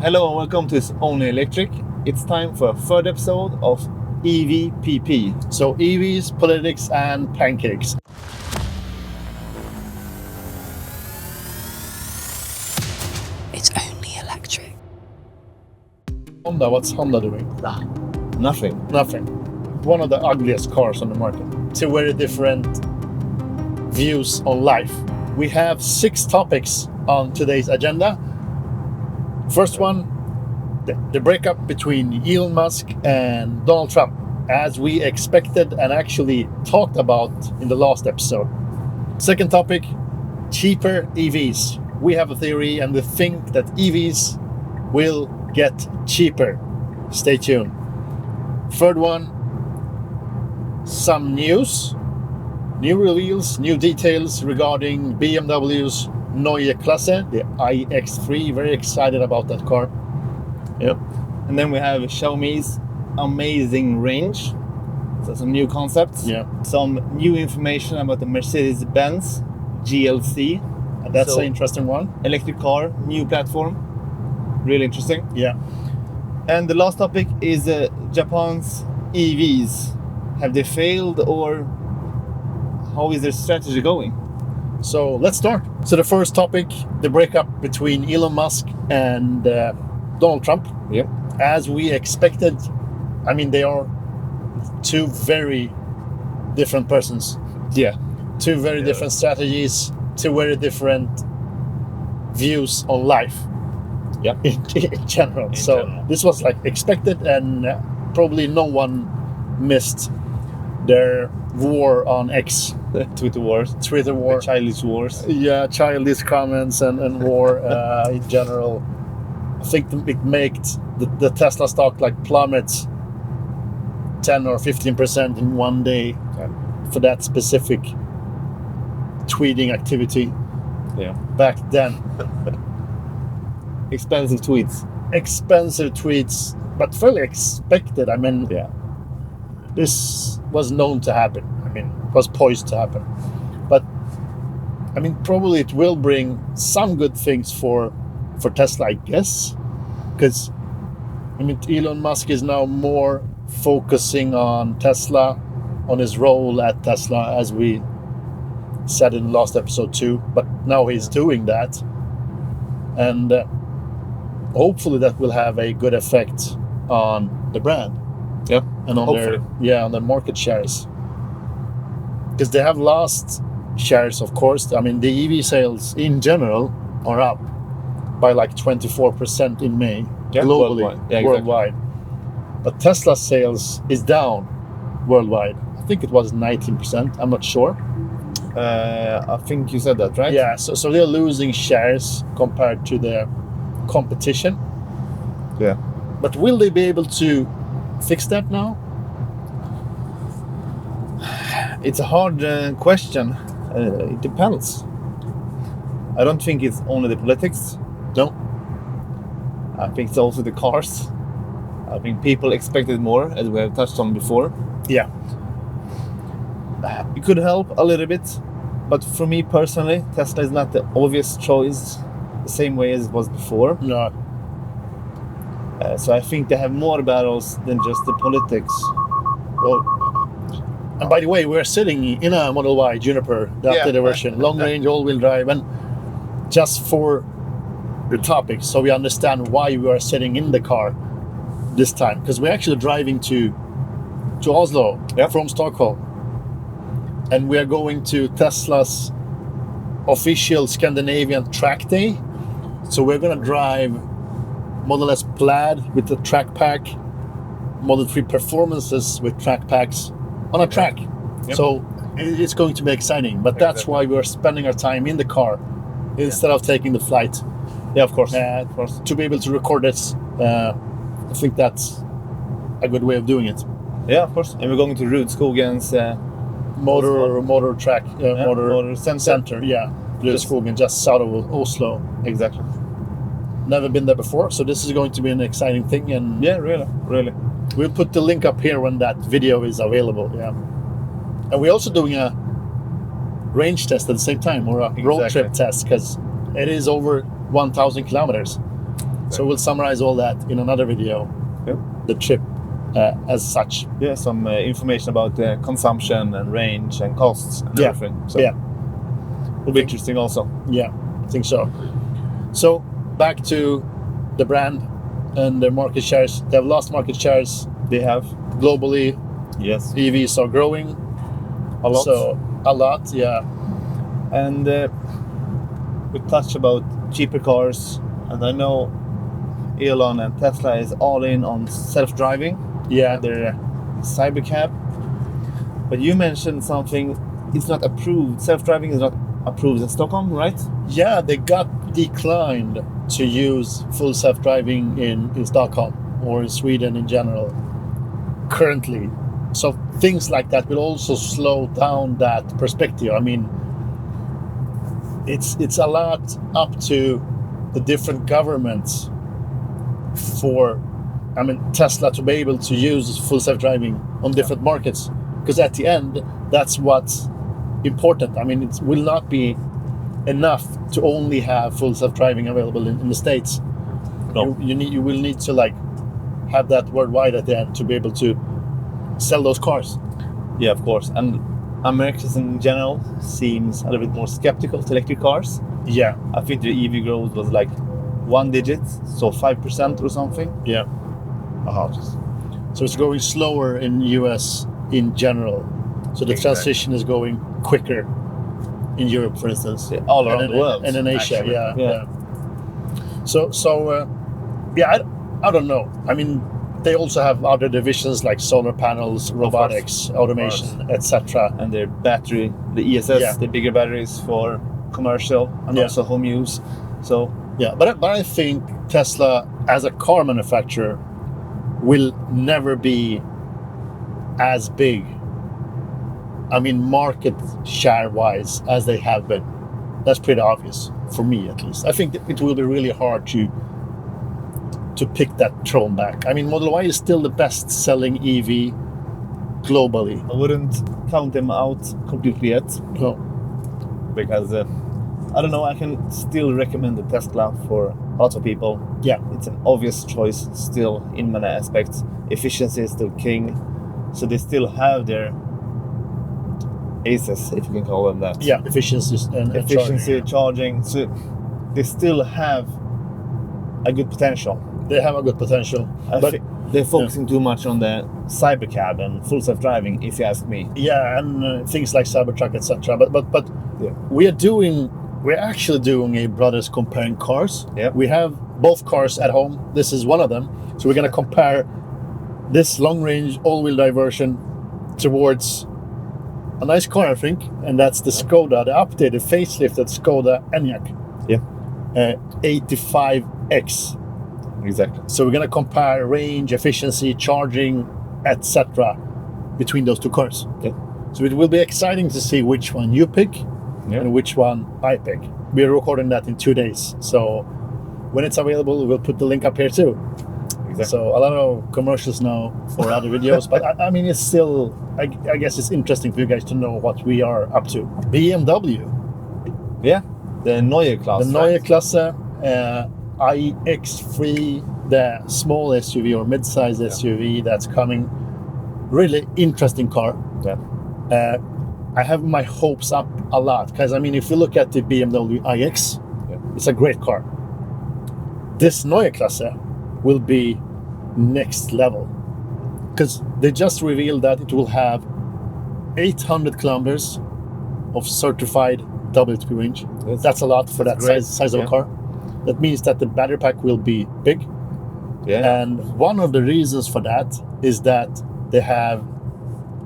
Hello and welcome to It's Only Electric. It's time for a third episode of EVPP. So EVs, politics and pancakes. It's only electric. Honda, what's Honda doing? Nothing. Nothing. One of the ugliest cars on the market. Two very different views on life. We have 6 topics on today's agenda. First one, the breakup between Elon Musk and Donald Trump, as we expected and actually talked about in the last episode. Second topic, cheaper EVs. We have a theory and we think that EVs will get cheaper. Stay tuned. Third one, some news, new reveals, new details regarding BMW's Neue Klasse, the iX3. Very excited about that car. Yep. And then we have Xiaomi's amazing range. So some new concepts. Yeah. Some new information about the Mercedes-Benz GLC. That's So, an interesting one. electric car, new platform. Really interesting. Yeah. And the last topic is Japan's EVs. Have they failed or how is their strategy going? So let's start. So the first topic, the breakup between Elon Musk and Donald Trump. Yep. As we expected, I mean, they are two very different persons. Yeah. Two very different strategies, two very different views on life. Yep. In general. So this was like expected, and probably no one missed their war on X. The Twitter wars. Twitter war. The childish wars. Yeah, childish comments and war in general. I think it made the Tesla stock like plummet 10 or 15% in one day for that specific tweeting activity Yeah. back then. Expensive tweets. Expensive tweets, but fairly expected. I mean, Yeah. this was known to happen. I mean, it was poised to happen. But I mean, probably it will bring some good things for Tesla, I guess. Because I mean, Elon Musk is now more focusing on Tesla, on his role at Tesla, as we said in the last episode too. But now he's doing that, and hopefully that will have a good effect on the brand. Yep. And on Hopefully. on the market shares, because they have lost shares, of course. I mean, the EV sales in general are up by like 24% in May, Yeah, globally, worldwide. Yeah, exactly. worldwide. But Tesla sales is down worldwide. I think it was 19%. I'm not sure. I think you said that, right? Yeah, so they're losing shares compared to the competition. Yeah. But will they be able to fix that now? It's a hard question. It depends. I don't think it's only the politics. No. I think it's also the cars. I think people expected more, as we have touched on before. Yeah. It could help a little bit, but for me personally, Tesla is not the obvious choice the same way as it was before. No. So I think they have more battles than just the politics. Well, and by the way, we're sitting in a Model Y Juniper, the Yeah. updated version, long range, all-wheel drive, and just for the topic, so we understand why we are sitting in the car this time, because we're actually driving to Oslo from Stockholm, and we are going to Tesla's official Scandinavian track day. So we're gonna drive Model S Plaid with the track pack, Model 3 Performances with track packs on a track. Yep. So it's going to be exciting, but that's Exactly. why we're spending our time in the car instead of taking the flight. Yeah, of course. To be able to record this, I think that's a good way of doing it. Yeah, of course. And we're going to Rudskogens Motor track, motor center. Yeah, Rudskogen, just south of Oslo. Exactly. Never been there before, so this is going to be an exciting thing. And Yeah, really. we'll put the link up here when that video is available. Yeah, and we're also doing a range test at the same time, or a road Exactly. trip test, because it is over 1,000 kilometers. So we'll summarize all that in another video, Yep. the trip as such. Yeah, some information about consumption and range and costs and Yeah. everything. So Yeah. will be interesting also. Yeah, I think so. So back to the brand and their market shares. They have lost market shares They have, globally. yes, EVs are growing a lot. So a lot, yeah. And we touched about cheaper cars, and I know Elon and Tesla is all in on self-driving, Yeah, their Cybercab. But you mentioned something, it's not approved. Self-driving is not approved in Stockholm, right? yeah, they got declined to use full self-driving in Stockholm or in Sweden in general currently. So things like that will also slow down that perspective. I mean, it's a lot up to the different governments for, I mean, Tesla to be able to use full self-driving on different markets, because at the end that's what's important. I mean, it will not be enough to only have full self-driving available in the States. No. You will need to like have that worldwide at the end to be able to sell those cars. Yeah, of course. And Americans in general seems a little bit more skeptical to electric cars. Yeah, I think the EV growth was like 1 digit, so 5% or something. yeah. So it's going slower in US in general. So the Exactly. transition is going quicker in Europe, for instance, Yeah, all around and the world. and in Asia. actually. Yeah. So I don't know. I mean, they also have other divisions like solar panels, robotics, automation, etc. And their battery, the ESS, Yeah. the bigger batteries for commercial and Yeah. also home use. So Yeah, but I think Tesla as a car manufacturer will never be as big, I mean, market share wise, as they have been. That's pretty obvious for me, at least. I think that it will be really hard to pick that throne back. I mean, Model Y is still the best selling EV globally. I wouldn't count them out completely yet, No. because I don't know, I can still recommend the Tesla for lots of people. Yeah. It's an obvious choice still in many aspects. Efficiency is still king, so they still have their aces, if you can call them that. Yeah, efficiency and Efficiency, charging. charging, so they still have a good potential. They have a good potential. I But think they're focusing too much on the Cybercab and full self-driving, if you ask me. yeah, and things like Cybertruck, etc. But Yeah. we're actually doing a brothers comparing cars. Yep. We have both cars at home. This is one of them. So we're gonna compare this long range all-wheel drive version towards a nice car, I think, and that's the Skoda, the updated facelifted Skoda Enyaq. Yeah, 85X. exactly. So we're gonna compare range, efficiency, charging, etc. between those two cars. Yeah. So it will be exciting to see which one you pick Yeah. and which one I pick. We're recording that in 2 days, so when it's available, we'll put the link up here too. Exactly. So a lot of commercials now for other videos, but I mean, it's still, I guess it's interesting for you guys to know what we are up to. BMW, Yeah, the Neue Klasse. the Neue Klasse, iX3, the small SUV or mid-size SUV that's coming. Really interesting car. Yeah. I have my hopes up a lot because, I mean, if you look at the BMW iX, Yeah. it's a great car. This Neue Klasse will be next level because they just revealed that it will have 800 kilometers of certified WLTP range. That's a lot for that great. size of a Yeah. car. That means that the battery pack will be big. Yeah. And one of the reasons for that is that they have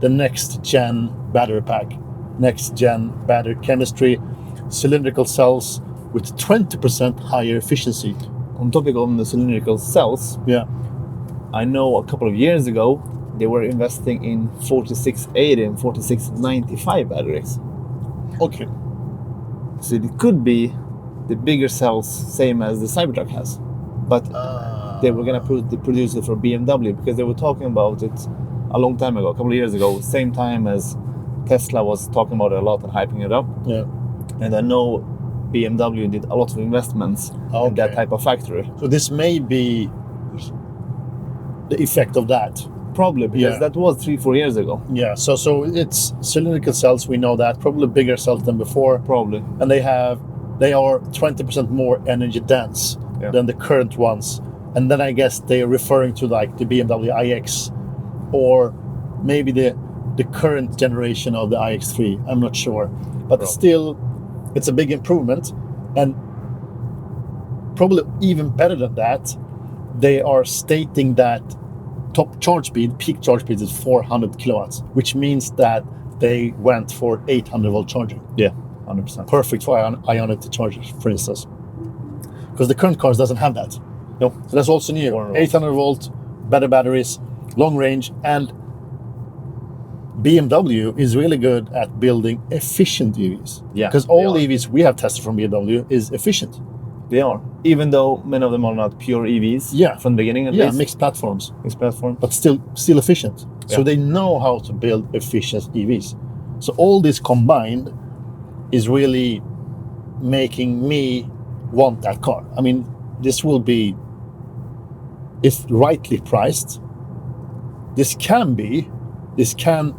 the next gen battery pack, next gen battery chemistry, cylindrical cells with 20% higher efficiency. On topic on the cylindrical cells, Yeah. I know a couple of years ago they were investing in 4680 and 4695 batteries. Okay. So it could be the bigger cells, same as the Cybertruck has. But they were gonna produce it for BMW because they were talking about it a long time ago, a couple of years ago, same time as Tesla was talking about it a lot and hyping it up. Yeah. And I know BMW did a lot of investments in that type of factory. So this may be the effect of that. Probably, because that was 3-4 years ago. Yeah, so it's cylindrical cells, we know that, probably bigger cells than before. Probably. And they are 20% more energy dense than the current ones. And then I guess they are referring to like the BMW iX or maybe the current generation of the iX3. I'm not sure. But still, it's a big improvement. And probably even better than that, they are stating that top charge speed, peak charge speed is 400 kilowatts, which means that they went for 800 volt charging. Yeah, 100%. Perfect for ionic chargers, for instance. Because the current cars doesn't have that. No. So that's also new. 800 volt, better batteries, long range, and BMW is really good at building efficient EVs. Yeah. Because all EVs we have tested from BMW is efficient. They are. Even though many of them are not pure EVs from the beginning at least. Mixed platforms. Mixed platform. But still efficient. So they know how to build efficient EVs. So all this combined is really making me want that car. I mean, this will be, if rightly priced, this can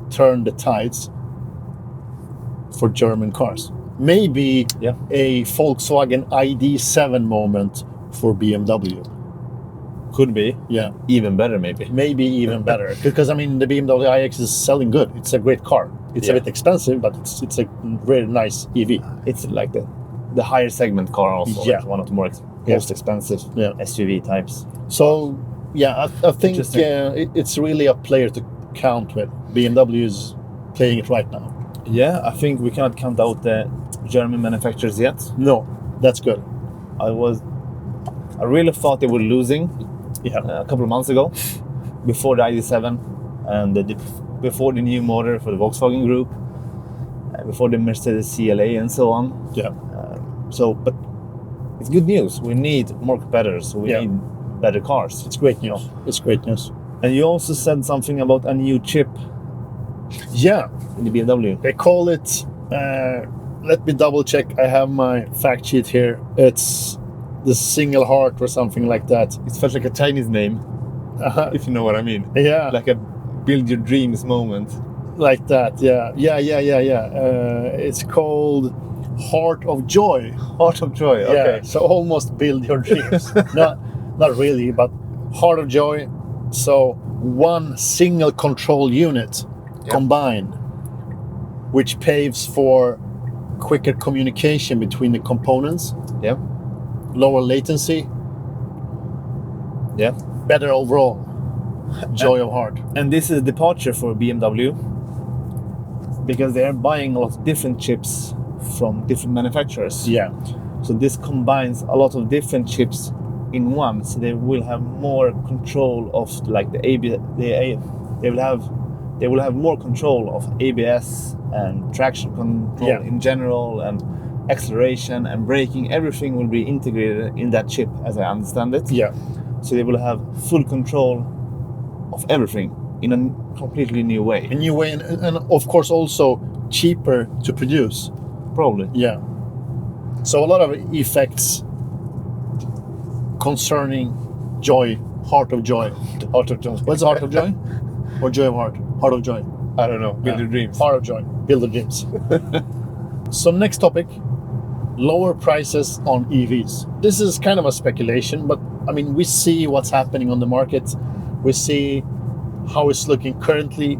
turn the tides for German cars. Maybe a Volkswagen ID.7 moment for BMW. Could be. Yeah. Even better, maybe. Maybe even better. Because, I mean, the BMW iX is selling good. It's a great car. It's a bit expensive, but it's a very nice EV. It's like the higher segment car also. Yeah. Like one of the most expensive SUV types. So, I think it's really a player to count with. BMW is playing it right now. Yeah, I think we cannot count out the German manufacturers yet. No, that's good. I really thought they were losing a couple of months ago, before the ID.7 and before the new motor for the Volkswagen Group, before the Mercedes CLA and so on. Yeah. But it's good news. We need more competitors. We need better cars. It's great news. It's great news. And you also said something about a new chip. Yeah. In the BMW. They call it, let me double check. I have my fact sheet here. It's the single heart or something like that. It felt like a Chinese name, if you know what I mean. Yeah. Like a build your dreams moment. Like that, yeah. It's called Heart of Joy. Heart of Joy, okay. Yeah, so almost build your dreams. Not really, but Heart of Joy. So one single control unit combined, which paves for quicker communication between the components. Yeah. Lower latency. Yeah. Better overall. Joy of heart. And this is a departure for BMW because they are buying a lot of different chips from different manufacturers. Yeah. So this combines a lot of different chips in one. So they will have more control of like the ABS. They will have more control of ABS and traction control in general, and acceleration and braking. Everything will be integrated in that chip, as I understand it. Yeah. So they will have full control of everything in a completely new way. A new way, and of course also cheaper to produce. Probably. Yeah. So a lot of effects concerning joy, heart of joy. Heart of Joy. What's heart of joy? Or joy of heart? Heart of joy. I don't know. Build your dreams. Heart of joy. Build your dreams. So next topic, lower prices on EVs. This is kind of a speculation, but I mean, we see what's happening on the market. We see how it's looking currently.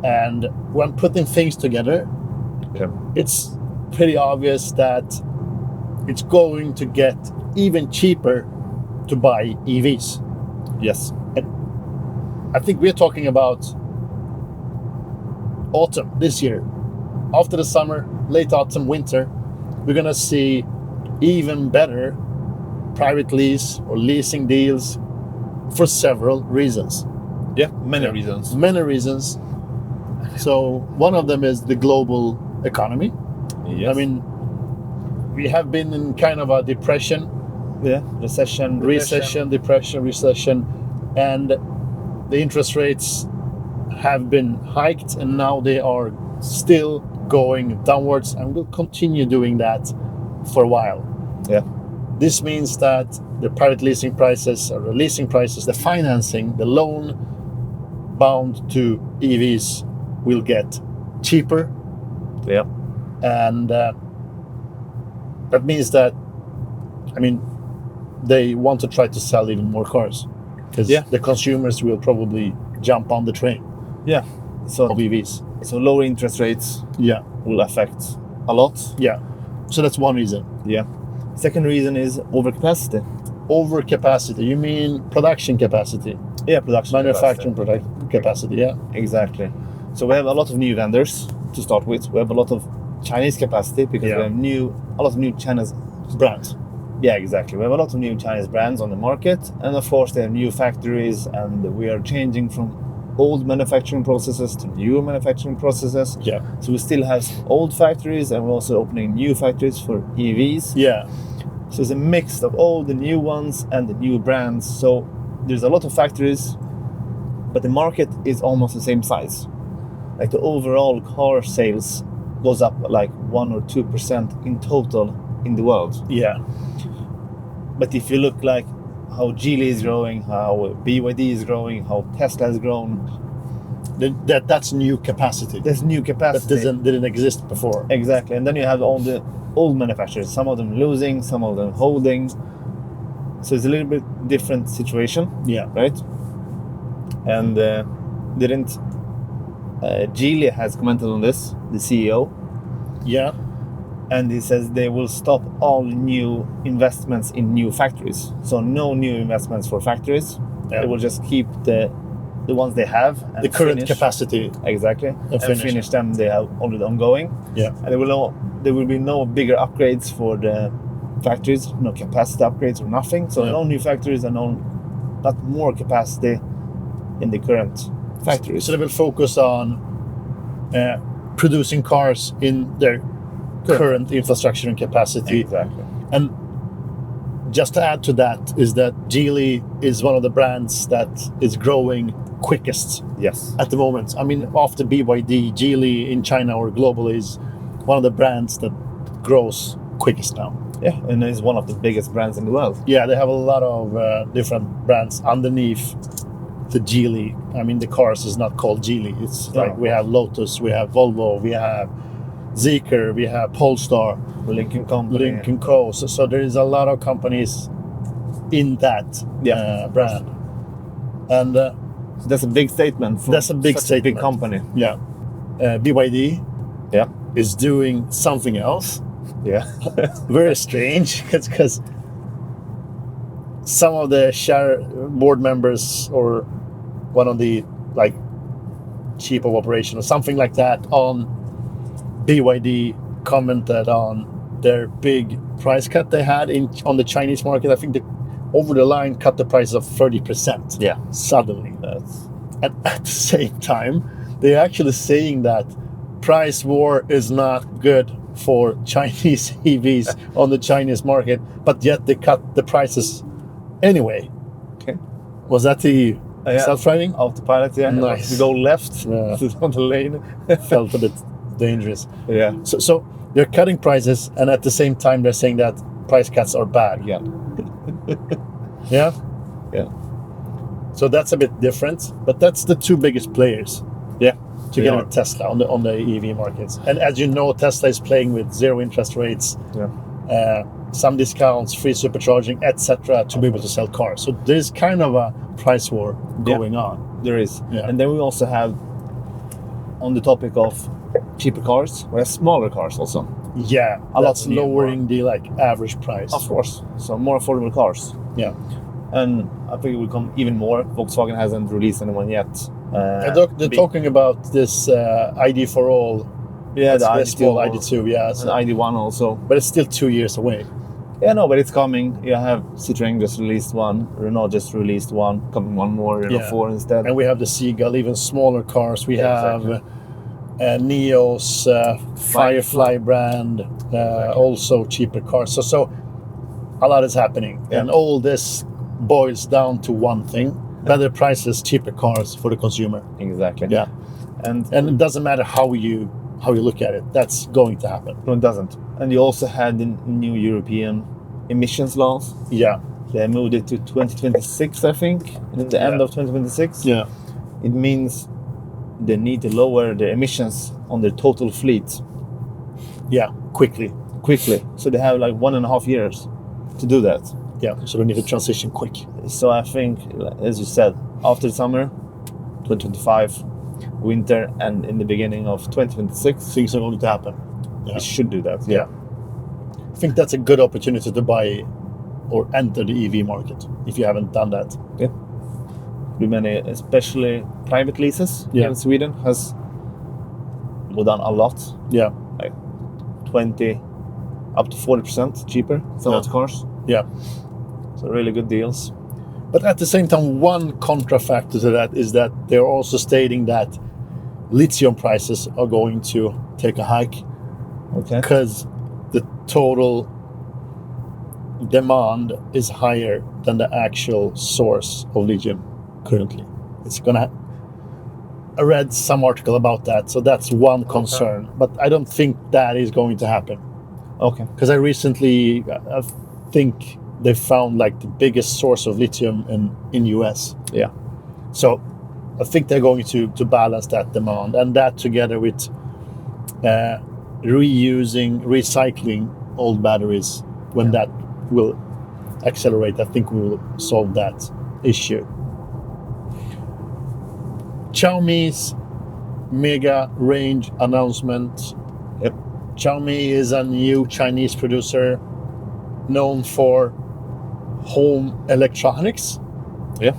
And when putting things together, it's pretty obvious that it's going to get even cheaper to buy EVs. Yes. And I think we're talking about autumn this year. After the summer, late autumn, winter, we're going to see even better private lease or leasing deals for several reasons. Yeah, many reasons. Many reasons. So one of them is the global economy. Yes. I mean, we have been in kind of a depression. Yeah, recession, and the interest rates have been hiked, and now they are still going downwards and will continue doing that for a while. Yeah. This means that the private leasing prices, or the leasing prices, the financing, the loan bound to EVs will get cheaper. Yeah. And that means that, they want to try to sell even more cars. Because the consumers will probably jump on the train Yeah. So of EVs. So lower interest rates will affect a lot. Yeah. So that's one reason. Yeah. Second reason is overcapacity. Overcapacity. You mean production capacity? Yeah, production Manufacturing capacity, yeah. Exactly. So we have a lot of new vendors to start with. We have a lot of Chinese capacity because we have a lot of new Chinese brands. Yeah, exactly. We have a lot of new Chinese brands on the market, and of course they have new factories, and we are changing from old manufacturing processes to new manufacturing processes. Yeah. So we still have old factories, and we're also opening new factories for EVs. Yeah. So it's a mix of all the new ones and the new brands. So there's a lot of factories, but the market is almost the same size. Like the overall car sales goes up like 1 or 2% in total in the world. Yeah. But if you look like how Geely is growing, how BYD is growing, how Tesla has grown, that's new capacity. There's new capacity. That didn't exist before. Exactly. And then you have all the old manufacturers, some of them losing, some of them holding. So it's a little bit different situation. Yeah. Right? And Geely has commented on this, the CEO. Yeah. And he says they will stop all new investments in new factories. So no new investments for factories. Yeah. They will just keep the ones they have. And the current capacity. Exactly. And finish them they have already ongoing. Yeah. And there will be no bigger upgrades for the factories, no capacity upgrades or nothing. So no new factories and not more capacity in the current factories. So they will focus on producing cars in their current infrastructure and capacity. Exactly. And just to add to that is that Geely is one of the brands that is growing quickest. Yes. At the moment. After BYD, Geely in China or globally is one of the brands that grows quickest now. Yeah, and it's one of the biggest brands in the world. Yeah, they have a lot of different brands underneath the Geely. The cars is not called Geely. It's like we have Lotus, we have Volvo, we have Zeekr, we have Polestar, Lincoln Co. So there is a lot of companies in that brand. And that's a big statement for a big company. Yeah. BYD is doing something else. Yeah. Very strange because some of the board members or one of the chief of operation or something like that on BYD commented on their big price cut they had on the Chinese market. I think they over the line cut the price of 30%. Yeah. Suddenly. And at the same time, they're actually saying that price war is not good for Chinese EVs on the Chinese market, but yet they cut the prices anyway. Okay. Was that the self-driving? Autopilot, yeah. Nice. To go left on the lane. Felt a bit dangerous. Yeah. So they're cutting prices, and at the same time they're saying that price cuts are bad. Yeah. Yeah. Yeah. So that's a bit different, but that's the two biggest players. Yeah. Together with Tesla on the EV markets, and as you know, Tesla is playing with zero interest rates, some discounts, free supercharging, etc., to be able to sell cars. So there's kind of a price war going on. There is, yeah. And then we also have, on the topic of cheaper cars, we have smaller cars also. Yeah, that's lowering the average price. Of course, so more affordable cars. Yeah, and I think it will come even more. Volkswagen hasn't released anyone yet. They're talking about this ID for all. Yeah, the ID2, and ID1 also. But it's still 2 years away. Yeah, no, but it's coming. You have Citroën just released one, Renault just released one, coming one more, Renault 4 instead. And we have the Seagull, even smaller cars. We have Neos, Firefly brand, also cheaper cars. So a lot is happening. Yeah. And all this boils down to one thing: better prices, cheaper cars for the consumer. Exactly. Yeah. And it doesn't matter how you how you look at it, that's going to happen. No, it doesn't. And you also had the new European emissions laws. Yeah. They moved it to 2026, I think, in the end of 2026. Yeah. It means they need to lower the emissions on their total fleet Yeah. Quickly. So they have like 1.5 years to do that. Yeah. So they need to transition quick. So I think, as you said, after the summer, 2025, winter, and in the beginning of 2026, Things are going to happen. Yeah. it should do that. Yeah. I think that's a good opportunity to buy or enter the EV market if you haven't done that. Many, especially private leases Yeah. here in Sweden, has done a lot. Yeah. Like 20 up to 40% cheaper some of the cars. Yeah. So really good deals. But at the same time, one contra factor to that is that they're also stating that lithium prices are going to take a hike Okay. because the total demand is higher than the actual source of lithium currently. It's gonna. I read some article about that, so that's one concern. But I don't think that is going to happen Okay. because I think they found like the biggest source of lithium in US. Yeah. So I think they're going to balance that demand, and that together with recycling old batteries when that will accelerate, I think we will solve that issue. Xiaomi's mega range announcement. Yep. Xiaomi is a new Chinese producer known for home electronics. Yeah.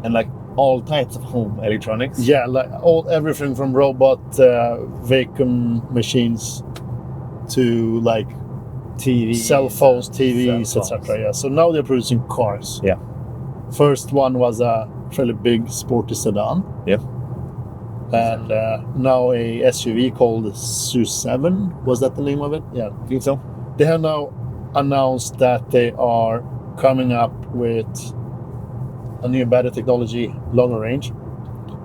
And like all types of home electronics. Yeah, like everything from robot vacuum machines to like TV, cell phones, TVs, cell phones. etc. Yeah. So now they're producing cars. Yeah. First one was a fairly big sporty sedan. Yep. And now a SUV called SU7. Was that the name of it? Yeah. I think so. They have now announced that they are coming up with a new battery technology, longer range.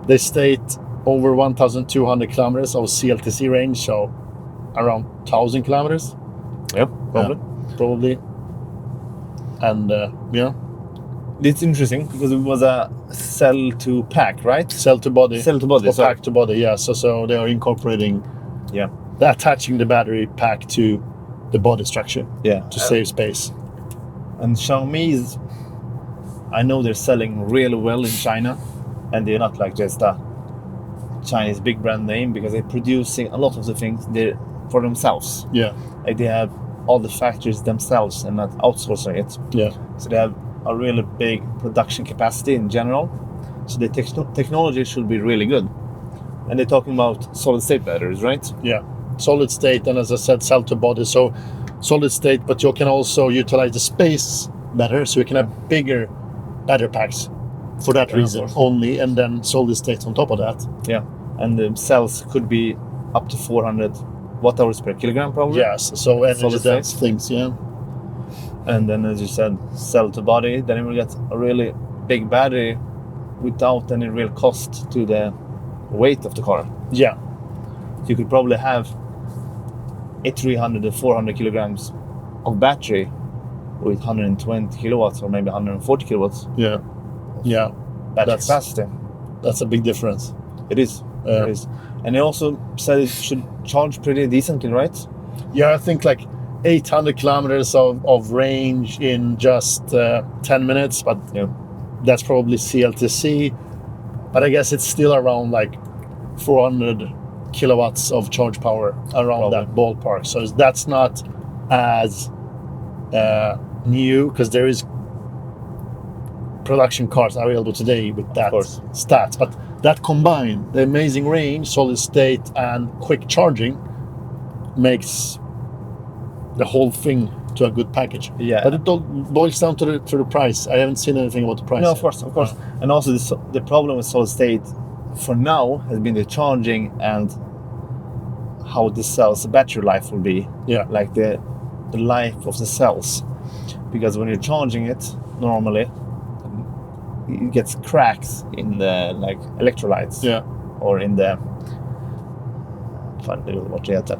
They state over 1,200 kilometers of CLTC range, so around 1,000 kilometers. Yep. Probably. Probably. And yeah, It's interesting because it was a cell to pack, right? cell to body. Cell to body, Or sorry. pack to body, yeah. So they are incorporating, Yeah. attaching the battery pack to the body structure Yeah. to save space. And Xiaomi's, I know they're selling really well in China, and they're not like just a Chinese big brand name because they're producing a lot of the things they're for themselves. Yeah, Like they have all the factories themselves and not outsourcing it. yeah, So they have a really big production capacity in general. So the technology should be really good. And they're talking about solid state batteries, right? yeah. Solid state, and as I said, cell to body. So solid state, but you can also utilize the space better, so you can have bigger battery packs for that Yeah, reason of course. only, and then solid states on top of that. Yeah. And the cells could be up to 400 watt hours per kilogram, probably. Yes, so energy Solid dense state. things, yeah. And then, as you said, cell to body, then you will get a really big battery without any real cost to the weight of the car. Yeah, You could probably have a 300 to 400 kilograms of battery with 120 kilowatts or maybe 140 kilowatts yeah, yeah. battery That's- capacity. That's a big difference. It is. Yeah. It is. And they also said it should charge pretty decently, right? Yeah, I think like 800 kilometers of range in just 10 minutes, but Yeah. that's probably CLTC. But I guess it's still around like 400 kilowatts of charge power around that ballpark. So that's not as new because there is production cars available today with that course. stats. But that combined, the amazing range, solid state, and quick charging makes the whole thing to a good package. Yeah. But it all boils down to the price. I haven't seen anything about the price. No, yet. of course. And also the problem with solid state for now has been the charging and how the cell's battery life will be. Yeah. Like the life of the cells. Because when you're charging it normally, it gets cracks in the like electrolytes. Yeah. Or in the Fan, det vart det heter.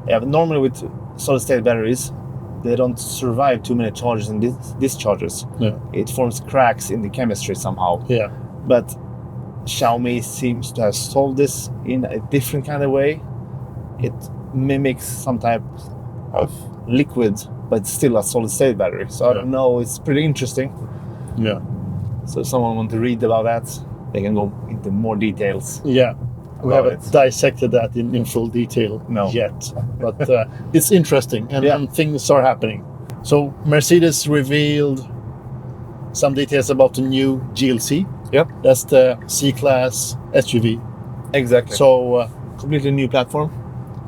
Yeah, but normally with solid state batteries, they don't survive too many charges and discharges. Yeah. It forms cracks in the chemistry somehow. Yeah. But Xiaomi seems to have solved this in a different kind of way. It mimics some type of liquid, but still a solid state battery. So I don't know, it's pretty interesting. Yeah. So if someone wants to read about that, they can go into more details. Yeah. We About haven't dissected that in full detail yet, but it's interesting and things are happening. So Mercedes revealed some details about the new GLC. Yep. That's the C-Class SUV. Exactly. So completely new platform.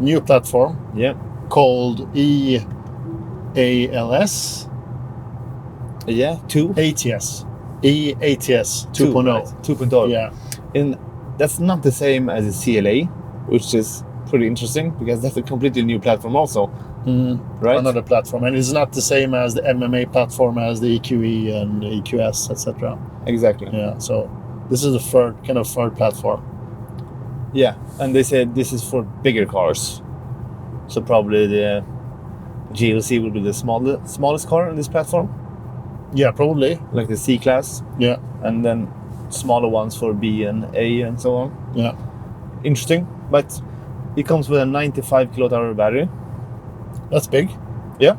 new platform Yeah. called EALS Yeah, 2. ATS. EATS 2.0. Right, 2.0. Yeah. And that's not the same as the CLA, which is pretty interesting because that's a completely new platform also. Right? Another platform, and it's not the same as the MMA platform as the EQE and the EQS, etc. Exactly. Yeah, so this is the third platform. Yeah, and they said this is for bigger cars. So probably the GLC will be the smallest car on this platform, Yeah, probably. like the C-Class, Yeah, and then smaller ones for B and A and so on. yeah, Interesting, but it comes with a 95 kilowatt-hour battery. that's big. Yeah,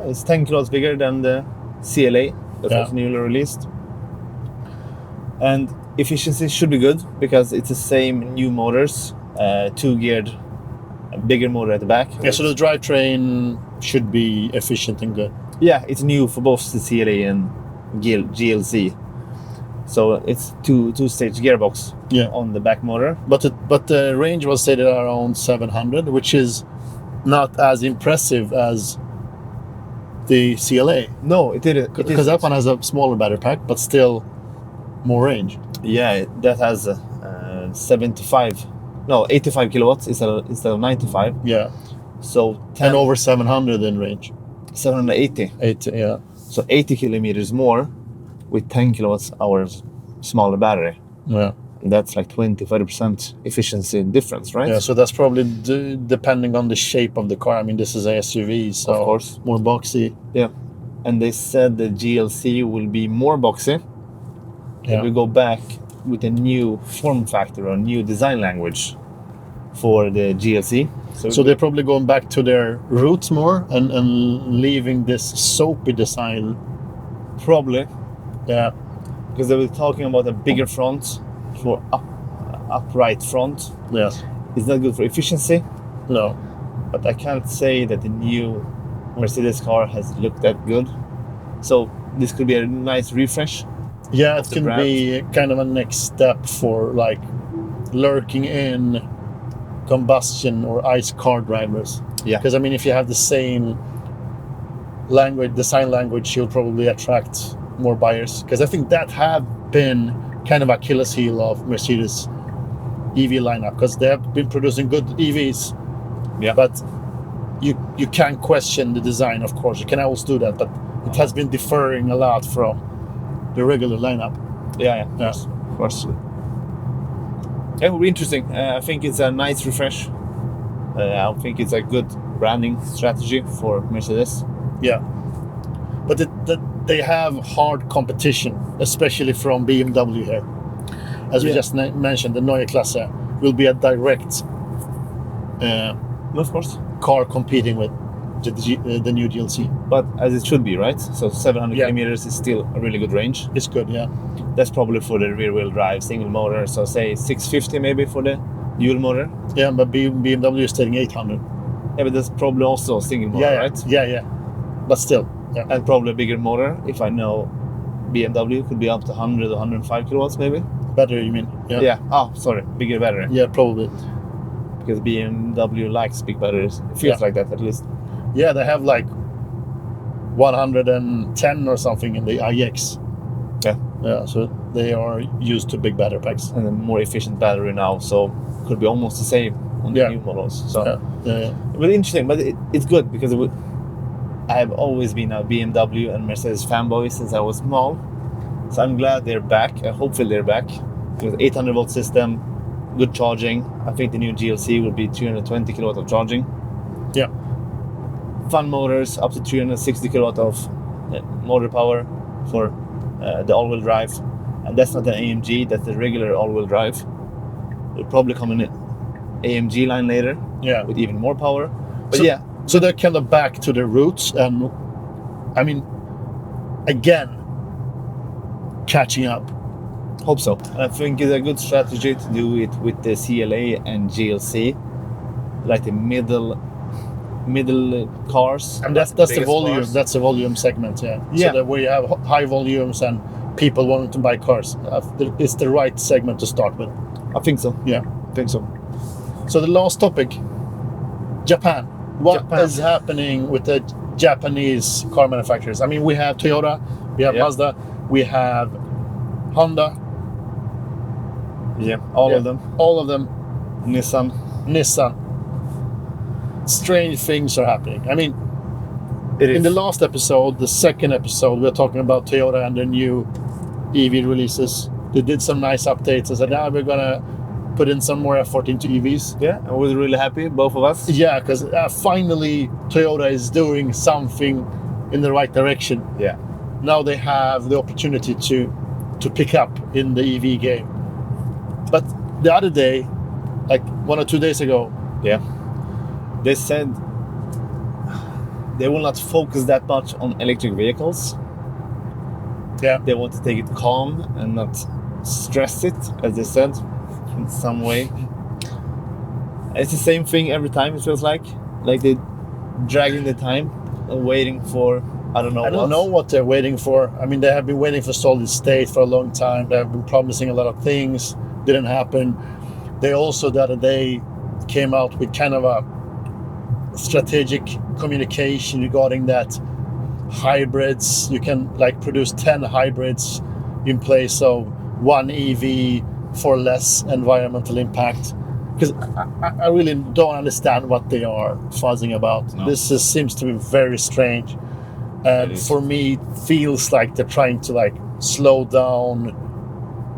it's 10 kilowatts bigger than the CLA that was newly released. And efficiency should be good because it's the same new motors, 2-geared, a bigger motor at the back. Yeah, so the drivetrain should be efficient and good. Yeah, it's new for both the CLA and GLC. So it's two-stage gearbox on the back motor. But the range was stated around 700, which is not as impressive as the CLA. No, it didn't. Because that one has a smaller battery pack, but still more range. Yeah, that has 85 kilowatts instead of 95. Yeah, So 10 and over 700 in range. 780. 80, yeah. So 80 kilometers more with 10 kilowatts hours smaller battery. Yeah. And that's like 20-30% efficiency difference, right? Yeah, so that's probably depending on the shape of the car. I mean, this is a SUV, so Of course. more boxy. Yeah. And they said the GLC will be more boxy. Yeah. We go back with a new form factor or new design language for the GLC. So they're probably going back to their roots more and leaving this soapy design. probably, Yeah. because they were talking about a bigger front for upright front. Yes. It's not good for efficiency, No. but I can't say that the new Mercedes car has looked that good. So this could be a nice refresh. Yeah, it the can brand. be kind of a next step for like lurking in combustion or ICE car drivers. Yeah. Because I mean, if you have the same design language, you'll probably attract more buyers. Because I think that have been kind of Achilles heel of Mercedes EV lineup, because they have been producing good EVs. Yeah. But you can't question the design, of course. You can always do that, but it has been differing a lot from the regular lineup. Yeah. Yeah. Of course. Yeah, it will be interesting. I think it's a nice refresh. I think it's a good branding strategy for Mercedes. Yeah, but they have hard competition, especially from BMW here. As we just mentioned, the Neue Klasse will be a direct Of course. car competing with the new GLC. But as it should be, right? So 700 Yeah. kilometers is still a really good range. It's good, yeah. That's probably for the rear-wheel drive single motor. So say 650 maybe for the dual motor. Yeah, but BMW is stating 800. Yeah, but that's probably also a single motor, Yeah, right? yeah. But still, yeah. And probably a bigger motor. If I know, BMW could be up to 100 or 105 kilowatts maybe. Battery, you mean? Yeah. Oh, sorry. Bigger battery. Yeah, probably. Because BMW likes big batteries. It feels like that at least. Yeah, they have like 110 or something in the iX. Yeah. Yeah, so they are used to big battery packs. And a more efficient battery now. So could be almost the same on the new models. So Yeah. But interesting, but it's good because I have always been a BMW and Mercedes fanboy since I was small. So I'm glad they're back. Hopefully they're back with 800 volt system, good charging. I think the new GLC will be 320 kilowatt of charging. Yeah. Fun motors up to 360 kilowatt of motor power for the all-wheel drive. And that's not an AMG, that's the regular all-wheel drive. It'll probably come in an AMG line later. Yeah. With even more power. But so, yeah. So they're kind of back to their roots, and I mean, again, catching up. Hope so. I think it's a good strategy to do it with the CLA and GLC, like the middle cars. And that's the volume. Cars. That's the volume segment. Yeah. Yeah. So that we have high volumes and people wanting to buy cars. It's the right segment to start with. I think so. Yeah. I think so. So the last topic, Japan. What is happening with the Japanese car manufacturers? I mean, we have Toyota, we have Mazda, we have Honda. Yeah, all of them. All of them. Nissan. Strange things are happening. I mean, It is. in the last episode, the second episode, we were talking about Toyota and their new EV releases. They did some nice updates and said, now we're going to put in some more effort into EVs. Yeah, I was really happy, both of us. Yeah, because finally Toyota is doing something in the right direction. Yeah. Now they have the opportunity to pick up in the EV game. But the other day, like 1 or 2 days ago, Yeah. They said they will not focus that much on electric vehicles. yeah, They want to take it calm and not stress it, as they said, in some way. It's the same thing every time, it feels like. Like they're dragging the time and waiting for, I don't know what they're waiting for. I mean, they have been waiting for solid state for a long time. They have been promising a lot of things. Didn't happen. They also the other day came out with kind of a strategic communication regarding that hybrids. You can like produce 10 hybrids in place of one EV for less environmental impact. Because I really don't understand what they are fuzzing about. No. This seems to be very strange. And for me, it feels like they're trying to like slow down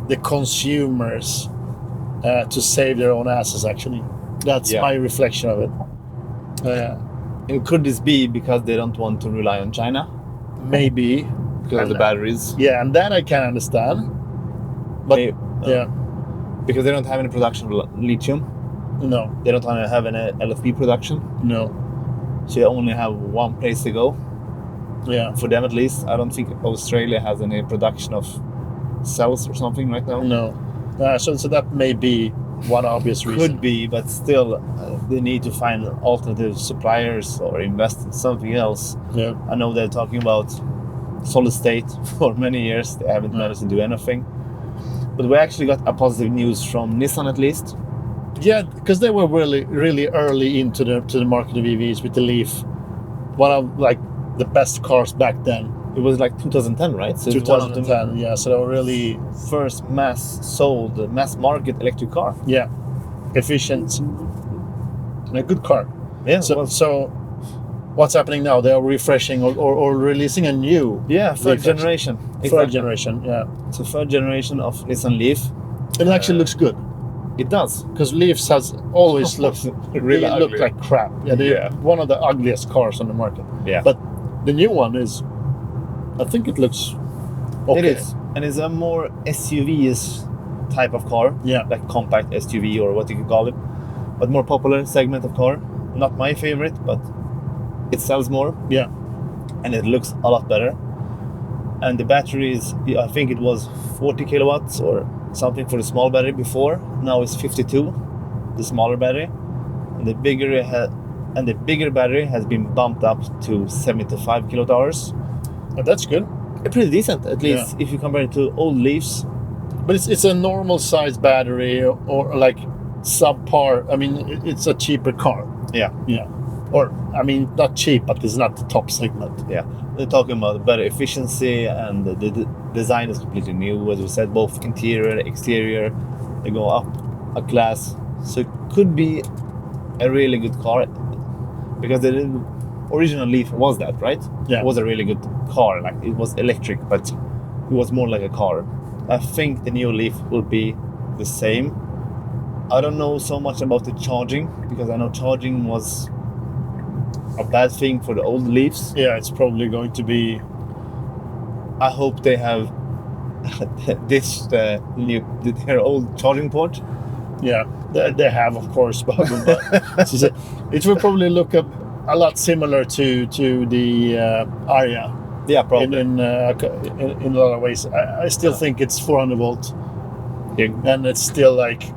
the consumers to save their own asses, actually. That's my reflection of it. And could this be because they don't want to rely on China? Maybe. Because of the batteries? Yeah, and that I can understand. But because they don't have any production of lithium. No. They don't have any LFP production. No. So you only have one place to go. Yeah. For them at least. I don't think Australia has any production of cells or something right now. No. So that may be one obvious reason. Could be, but still they need to find alternative suppliers or invest in something else. Yeah. I know they're talking about solid state for many years. They haven't managed to do anything. But we actually got a positive news from Nissan at least. Yeah, because they were really early into the market of EVs with the Leaf. One of like the best cars back then. It was like 2010, right? So 2010, yeah. So they were really first mass market electric car. Yeah, efficient and a good car. Yeah. So what's happening now? They are refreshing or releasing a new. Yeah, third generation. Third generation, yeah. It's a third generation of Nissan Leaf. It actually looks good. It does. Because Leafs has always looked really ugly. look like crap. Yeah, they're one of the ugliest cars on the market. Yeah. But the new one is, I think it looks okay. It is. And it's a more SUV-ish type of car. Yeah. Like compact SUV or what you could call it. But more popular segment of car. Not my favorite, but it sells more. Yeah. And it looks a lot better. And the battery is, I think it was 40 kilowatts or something for the small battery before. Now it's 52, the smaller battery. And the bigger battery has been bumped up to 75 kilowatt hours. And that's good. Pretty decent, at least if you compare it to old Leafs. But it's a normal size battery or like subpar. I mean, it's a cheaper car. Yeah. Yeah. Or, I mean, not cheap, but it's not the top segment. Yeah. They're talking about better efficiency and the design is completely new. As we said, both interior, exterior, they go up a class. So it could be a really good car because the original Leaf was that, right? Yeah. It was a really good car. Like it was electric, but it was more like a car. I think the new Leaf will be the same. I don't know so much about the charging, because I know charging was a bad thing for the old Leafs. Yeah, it's probably going to be. I hope they have ditched their old charging port. Yeah, they have, of course, but it will probably look a lot similar to the Aria. Yeah, probably. In a lot of ways. I still think it's 400 volt, and it's still like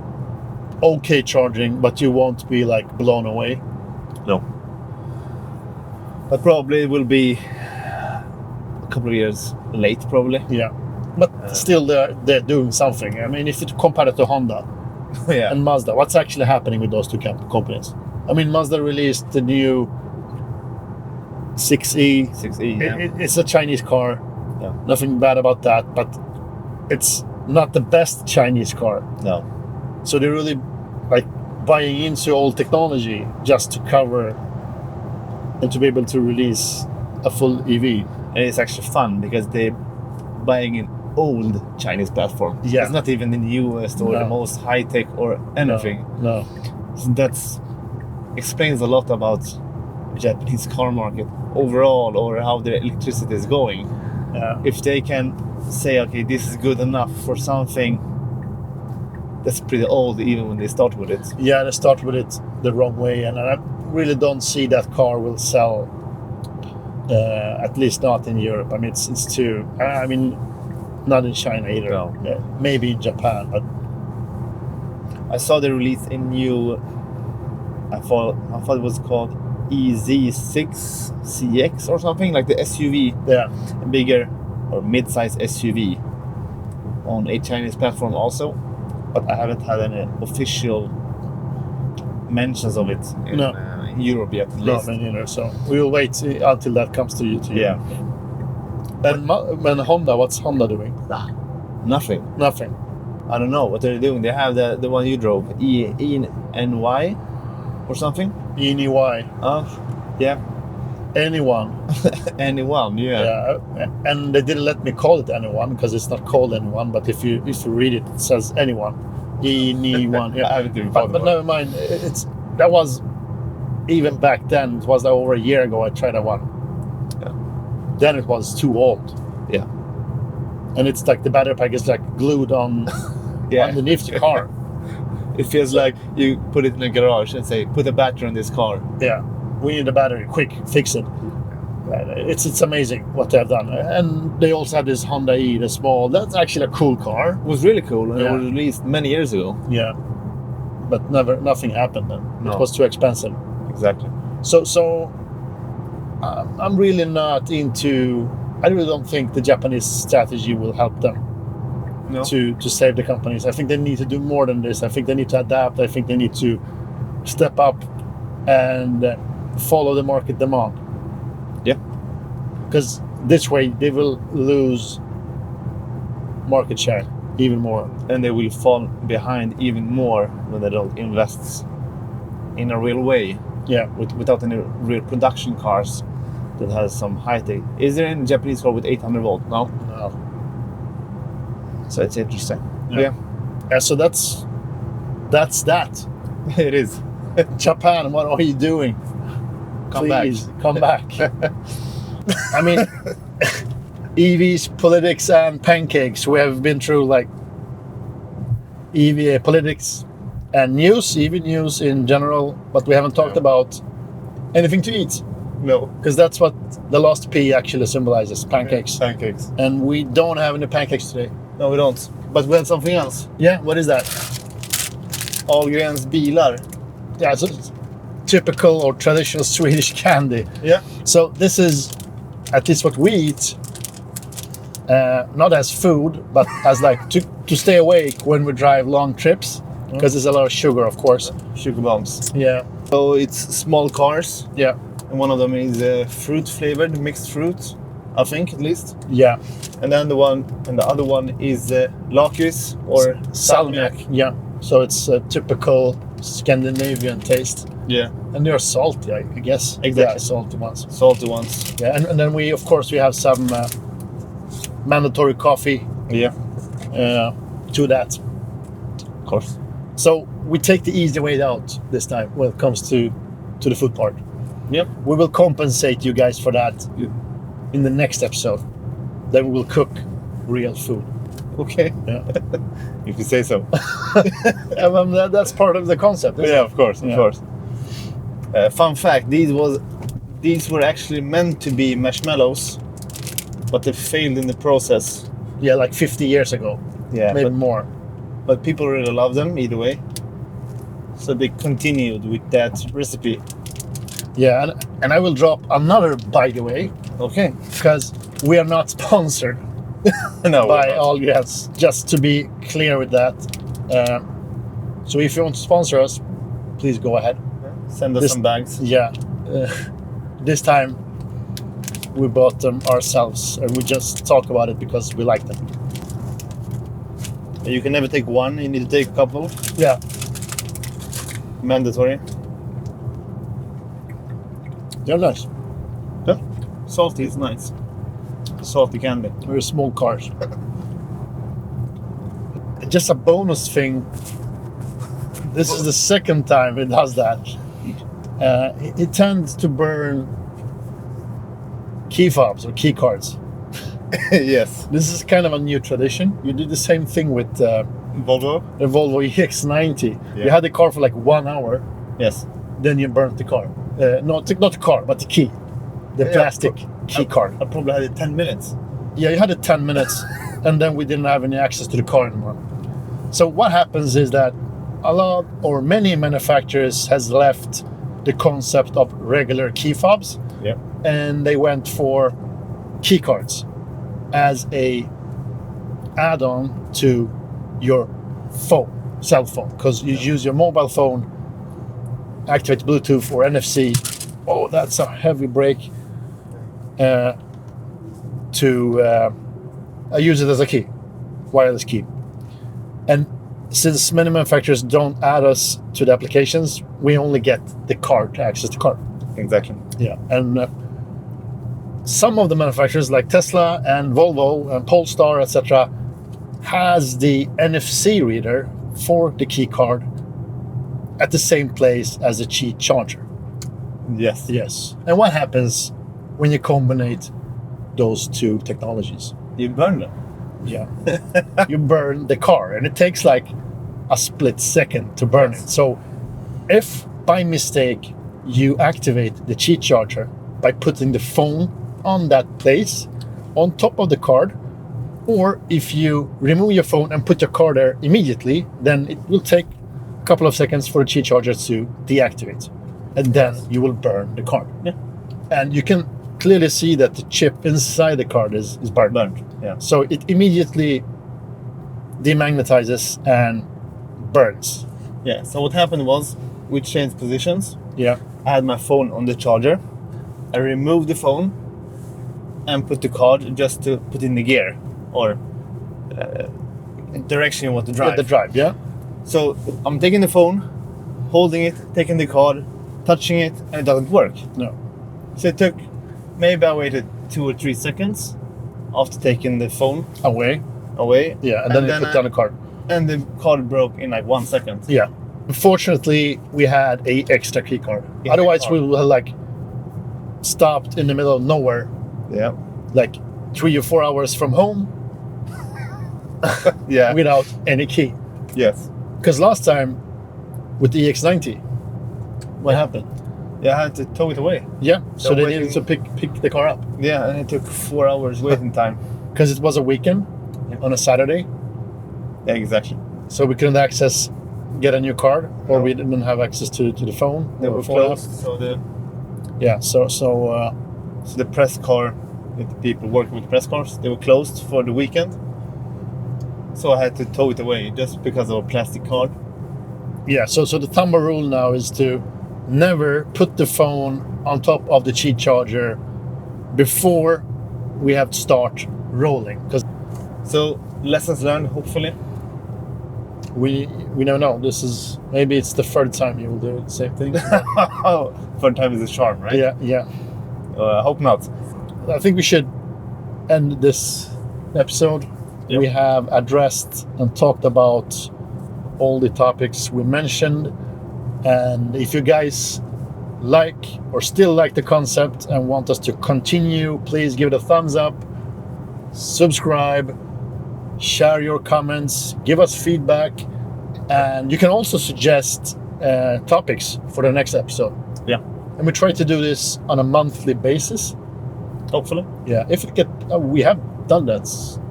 okay charging, but you won't be like blown away. No. But probably it will be a couple of years late, probably. Yeah, but still they're doing something. I mean, if you compare it to Honda Yeah. and Mazda, what's actually happening with those two companies? I mean, Mazda released the new 6E. 6E, yeah. It's a Chinese car. Yeah. Nothing bad about that, but it's not the best Chinese car. No. So they're really like buying into old technology just to cover and to be able to release a full EV. And it's actually fun because they're buying an old Chinese platform. Yeah. It's not even the newest or the most high tech or anything. No. So that's explains a lot about the Japanese car market overall, or how their electricity is going. Yeah. If they can say, okay, this is good enough for something that's pretty old, even when they start with it. Yeah, they start with it the wrong way, and I really don't see that car will sell. At least not in Europe. I mean, it's too. I mean, not in China either. No. Maybe in Japan, but I saw they released a new. I thought it was called EZ6 CX or something, like the SUV, yeah, a bigger or mid-size SUV on a Chinese platform also, but I haven't had any official mentions of it in Europe yet. At no, least. me neither. So we will wait until that comes to you. Yeah. And Honda, what's Honda doing? Nothing. Nothing. I don't know what they're doing. They have the one you drove, ENY or something. ENY. Yeah. Anyone. Anyone, yeah. Yeah, and they didn't let me call it anyone because it's not called anyone. But if you read it, it says anyone. ENY. Yeah. I haven't even thought But about never mind. That was even back then. It was over a year ago. I tried that one. Yeah. Then it was too old. Yeah. And it's like the battery pack is like glued on underneath the car. It feels like you put it in a garage and say, put a battery in this car. Yeah, we need a battery, quick, fix it. It's amazing what they have done. And they also have this Honda E, the small. That's actually a cool car. It was really cool, and Yeah. it was released many years ago. Yeah, but nothing happened then. No. It was too expensive. Exactly. So I'm really not into. I really don't think the Japanese strategy will help them No. to save the companies. I think they need to do more than this. I think they need to adapt. I think they need to step up and follow the market demand. Yeah. Because this way they will lose market share even more. And they will fall behind even more when they don't invest in a real way. Yeah. Without any real production cars that has some high tech. Is there any Japanese car with 800 volt? No. So it's interesting. Yeah. Yeah. So that's that. It is. Japan, what are you doing? Please, come back. I mean, EVs, politics, and pancakes. We have been through like EV politics and news, EV news in general, but we haven't talked about anything to eat. No. Because that's what the last P actually symbolizes, pancakes. Pancakes. And we don't have any pancakes today. No, we don't. But we have something else. Yeah, what is that? Ahlgrens bilar. Yeah, it's a typical or traditional Swedish candy. Yeah. So this is at least what we eat, not as food, but as like to stay awake when we drive long trips, because there's a lot of sugar, of course. Sugar bombs. Yeah. So it's small cars. Yeah. And one of them is fruit flavored, mixed fruit, I think at least. Yeah. And then the other one is lakritz or salmiak. Yeah. So it's a typical Scandinavian taste. Yeah. And they're salty, I guess. Exactly. Yeah, salty ones. Salty ones. Yeah, and then we have some mandatory coffee Yeah. to that. Of course. So we take the easy way out this time when it comes to the food part. Yep. We will compensate you guys for that Yeah. in the next episode. Then we will cook real food. Okay. Yeah. If you say so. That's part of the concept. Isn't Yeah, it? of course, of Yeah. course. Fun fact: these were actually meant to be marshmallows, but they failed in the process. Yeah, like 50 years ago, Yeah, maybe more. but people really love them either way. So they continued with that recipe. Yeah, and I will drop another, by the way, Okay. because we are not sponsored No. by Allgrens, just to be clear with that. So if you want to sponsor us, please go ahead. Send us This- some bags. Yeah, this time we bought them ourselves, and we just talk about it because we like them. You can never take one. You need to take a couple. Yeah, Mandatory. they're nice. Yeah. Salty is nice. Salty candy. Very small cars. Just a bonus thing. This is the second time it does that. It tends to burn key fobs or key cards. Yes. This is kind of a new tradition. You did the same thing with Volvo. the Volvo EX90. Yeah. You had the car for like 1 hour, Yes. then you burnt the car. Not the car, but the key. The Yeah, plastic key card. I probably had it 10 minutes. Yeah, you had it 10 minutes, and then we didn't have any access to the car anymore. So what happens is that a lot or many manufacturers has left the concept of regular key fobs, Yeah. and they went for key cards as a add-on to your cell phone, because you use your mobile phone, activate Bluetooth or NFC. Oh, that's a heavy brake. I use it as a key, wireless key. And since many manufacturers don't add us to the applications, we only get the card to access the car. Exactly. Yeah, and some of the manufacturers like Tesla and Volvo and Polestar, etc., has the NFC reader for the key card at the same place as the key charger. Yes. Yes. And what happens when you combine those two technologies? You burn them. Yeah. You burn the car, and it takes like a split second to burn it. So if by mistake you activate the key charger by putting the phone on that place on top of the card, or if you remove your phone and put your card there immediately, then it will take a couple of seconds for the key charger to deactivate, and then you will burn the card. Yeah. And you can clearly see that the chip inside the card is burned. Burned. Yeah. So it immediately demagnetizes and burns. Yeah. So what happened was we changed positions. Yeah. I had my phone on the charger. I removed the phone and put the card just to put in the gear or direction you want to drive. The drive, yeah. So I'm taking the phone, holding it, taking the card, touching it, and it doesn't work. No. So it took, maybe I waited 2 or 3 seconds after taking the phone Away. away. Yeah, and then you put down the card. And the card broke in like 1 second. Yeah. Unfortunately, we had a extra key card. Yeah, Otherwise, card. we would have like stopped in the middle of nowhere, Yeah. like 3 or 4 hours from home Yeah. without any key. Yes. Because last time with the EX90, what happened? Yeah, I had to tow it away. Yeah, so So they waiting- needed to pick the car up Yeah, and it took 4 hours waiting time. because it was a weekend on a Saturday, Yeah, exactly. so we couldn't get a new card, or No. we didn't have access to the phone. They were before that. closed, so the press car, the people working with press cars, they were closed for the weekend. So I had to tow it away just because of a plastic card. So the thumb rule now is to never put the phone on top of the key charger before we have to start rolling, because So lessons learned, hopefully. we never know. This is maybe it's the third time you will do the same thing. Third time is a charm, right? Yeah. I hope not. I think we should end this episode. Yep. We have addressed and talked about all the topics we mentioned. And if you guys like or still like the concept and want us to continue, please give it a thumbs up, subscribe, share your comments, give us feedback, and you can also suggest topics for the next episode. Yeah. And we try to do this on a monthly basis. Hopefully. Yeah, if it get, we have done that.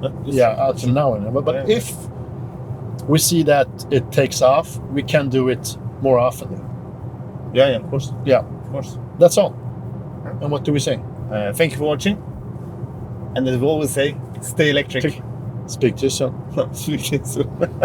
Up to now. But if we see that it takes off, we can do it more often. Yeah, of course. Yeah, Of course. that's all. And what do we say? Thank you for watching. And as we always say, stay electric. Speak to you soon. Speak to you soon.